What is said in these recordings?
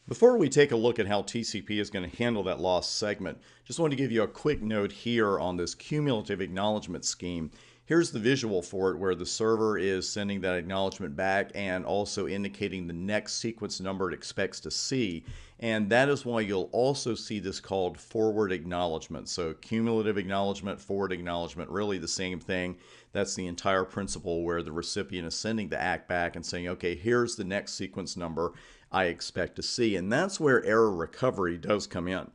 Before we take a look at how TCP is going to handle that lost segment, just want to give you a quick note here on this cumulative acknowledgement scheme. Here's the visual for it where the server is sending that acknowledgement back and also indicating the next sequence number it expects to see. And that is why you'll also see this called forward acknowledgement. So cumulative acknowledgement, forward acknowledgement, really the same thing. That's the entire principle where the recipient is sending the ACK back and saying, okay, here's the next sequence number I expect to see. And that's where error recovery does come in.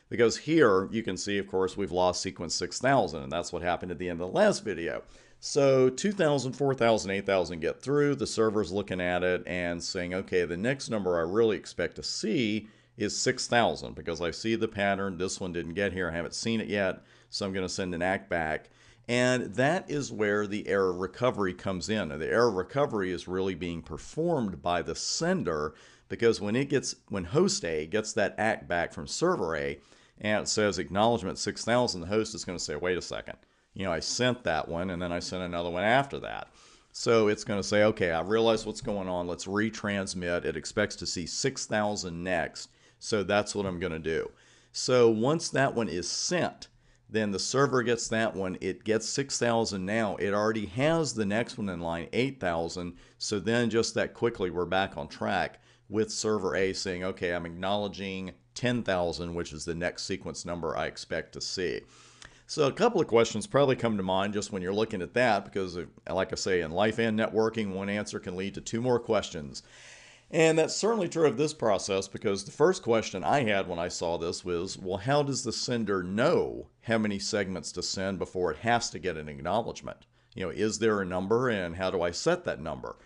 Because here you can see, of course, we've lost sequence 6000, and that's what happened at the end of the last video. So 2000, 4000, 8000 get through, the server's looking at it and saying, okay, the next number I really expect to see is 6000 because I see the pattern, this one didn't get here, I haven't seen it yet, so I'm going to send an ACK back. And that is where the error recovery comes in. And the error recovery is really being performed by the sender because when host A gets that ACK back from server A and it says acknowledgement 6000, the host is going to say, wait a second, I sent that one and then I sent another one after that. So it's going to say, okay, I realize what's going on. Let's retransmit. It expects to see 6000 next. So that's what I'm going to do. So once that one is sent, then the server gets that one. It gets 6000 now. It already has the next one in line, 8000. So then just that quickly, we're back on track with server A saying, okay, I'm acknowledging 10,000, which is the next sequence number I expect to see. So a couple of questions probably come to mind just when you're looking at that, because like I say, in life and networking, one answer can lead to two more questions. And that's certainly true of this process, because the first question I had when I saw this was, well, how does the sender know how many segments to send before it has to get an acknowledgement? Is there a number, and how do I set that number?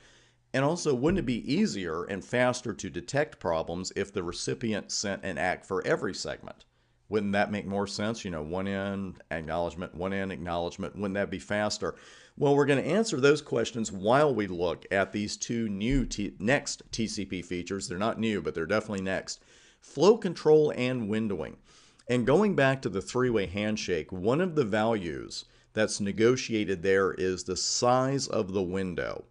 And also, wouldn't it be easier and faster to detect problems if the recipient sent an ACK for every segment? Wouldn't that make more sense? One in, acknowledgement, one in, acknowledgement. Wouldn't that be faster? Well, we're going to answer those questions while we look at these two new next TCP features. They're not new, but they're definitely next. Flow control and windowing. And going back to the three-way handshake, one of the values that's negotiated there is the size of the window.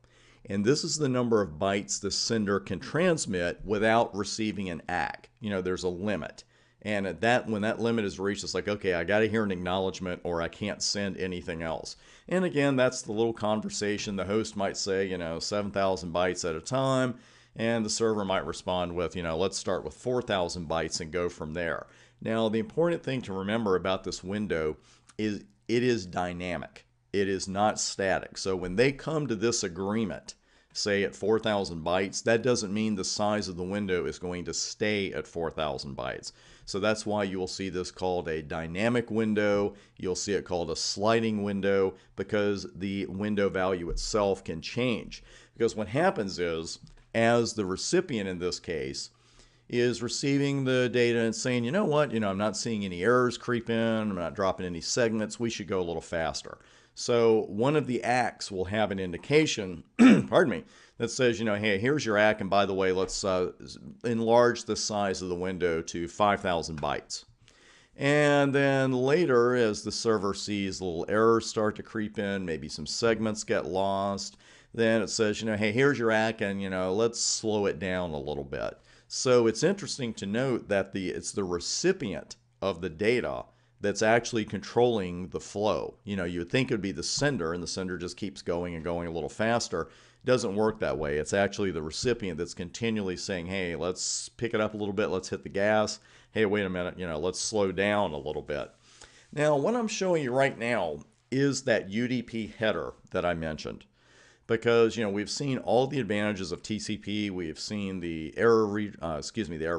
And this is the number of bytes the sender can transmit without receiving an ACK. There's a limit. And when that limit is reached, it's like, okay, I got to hear an acknowledgement or I can't send anything else. And again, that's the little conversation. The host might say, 7,000 bytes at a time. And the server might respond with, let's start with 4,000 bytes and go from there. Now, the important thing to remember about this window is it is dynamic. It is not static. So when they come to this agreement, say at 4,000 bytes, that doesn't mean the size of the window is going to stay at 4,000 bytes. So that's why you will see this called a dynamic window. You'll see it called a sliding window because the window value itself can change. Because what happens is, as the recipient in this case is receiving the data and saying, you know what, I'm not seeing any errors creep in, I'm not dropping any segments, we should go a little faster. So one of the ACKs will have an indication, pardon me, that says, hey, here's your ACK, and by the way, let's enlarge the size of the window to 5,000 bytes. And then later, as the server sees little errors start to creep in, maybe some segments get lost, then it says, hey, here's your ACK, and, let's slow it down a little bit. So it's interesting to note that it's the recipient of the data that's actually controlling the flow. You would think it would be the sender, and the sender just keeps going and going a little faster. It doesn't work that way. It's actually the recipient that's continually saying, hey, let's pick it up a little bit, let's hit the gas. Hey, wait a minute, let's slow down a little bit. Now, what I'm showing you right now is that UDP header that I mentioned. Because, we've seen all the advantages of TCP. We've seen the error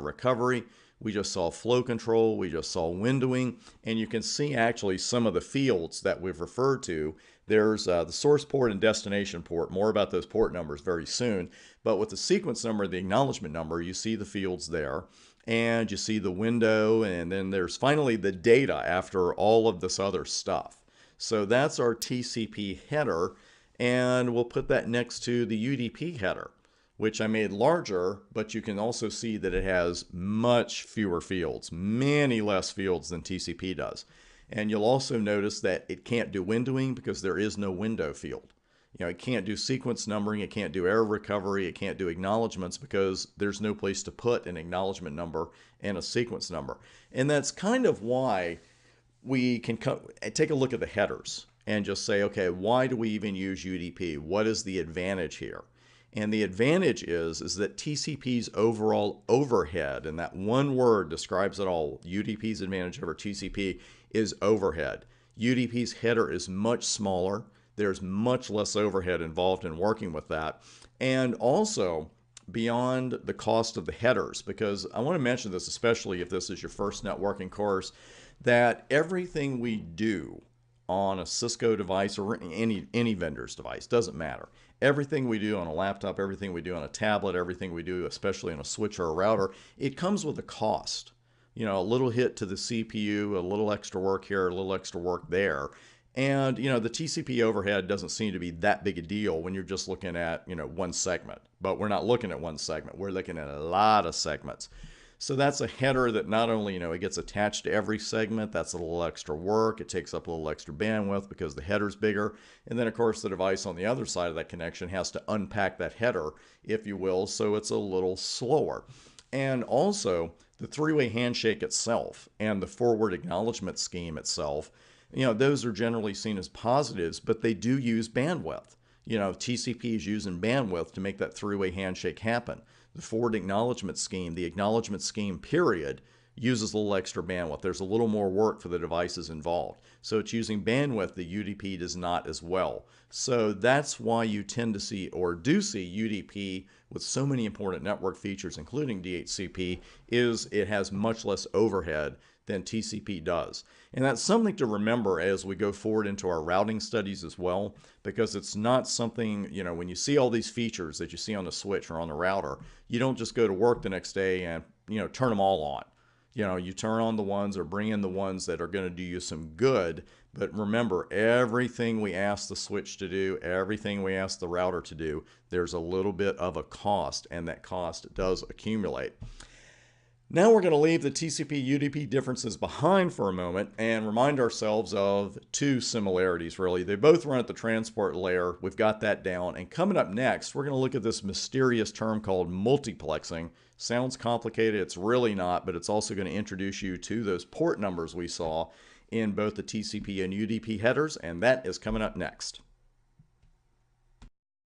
recovery. We just saw flow control, we just saw windowing, and you can see actually some of the fields that we've referred to. There's the source port and destination port. More about those port numbers very soon. But with the sequence number, the acknowledgement number, you see the fields there, and you see the window, and then there's finally the data after all of this other stuff. So that's our TCP header, and we'll put that next to the UDP header, which I made larger, but you can also see that it has much fewer fields, many less fields than TCP does. And you'll also notice that it can't do windowing because there is no window field. It can't do sequence numbering, it can't do error recovery, it can't do acknowledgments because there's no place to put an acknowledgement number and a sequence number. And that's kind of why we can take a look at the headers and just say, okay, why do we even use UDP? What is the advantage here? And the advantage is that TCP's overall overhead, and that one word describes it all, UDP's advantage over TCP is overhead. UDP's header is much smaller. There's much less overhead involved in working with that. And also, beyond the cost of the headers, because I want to mention this, especially if this is your first networking course, that everything we do on a Cisco device or any vendor's device, doesn't matter. Everything we do on a laptop, everything we do on a tablet, everything we do, especially on a switch or a router, it comes with a cost. A little hit to the CPU, a little extra work here, a little extra work there. And, the TCP overhead doesn't seem to be that big a deal when you're just looking at, one segment. But we're not looking at one segment. We're looking at a lot of segments. So that's a header that not only, it gets attached to every segment, that's a little extra work. It takes up a little extra bandwidth because the header's bigger. And then, of course, the device on the other side of that connection has to unpack that header, if you will, so it's a little slower. And also, the three-way handshake itself and the forward acknowledgement scheme itself, those are generally seen as positives, but they do use bandwidth. TCP is using bandwidth to make that three-way handshake happen. The forward acknowledgement scheme, the acknowledgement scheme period, uses a little extra bandwidth. There's a little more work for the devices involved. So it's using bandwidth that UDP does not as well. So that's why you tend to see, or do see, UDP with so many important network features, including DHCP, is it has much less overhead than TCP does. And that's something to remember as we go forward into our routing studies as well, because it's not something, when you see all these features that you see on the switch or on the router, you don't just go to work the next day and, turn them all on. You turn on the ones or bring in the ones that are going to do you some good. But remember, everything we ask the switch to do, everything we ask the router to do, there's a little bit of a cost, and that cost does accumulate. Now we're going to leave the TCP-UDP differences behind for a moment and remind ourselves of two similarities, really. They both run at the transport layer. We've got that down. And coming up next, we're going to look at this mysterious term called multiplexing. Sounds complicated. It's really not, but it's also going to introduce you to those port numbers we saw in both the TCP and UDP headers, and that is coming up next.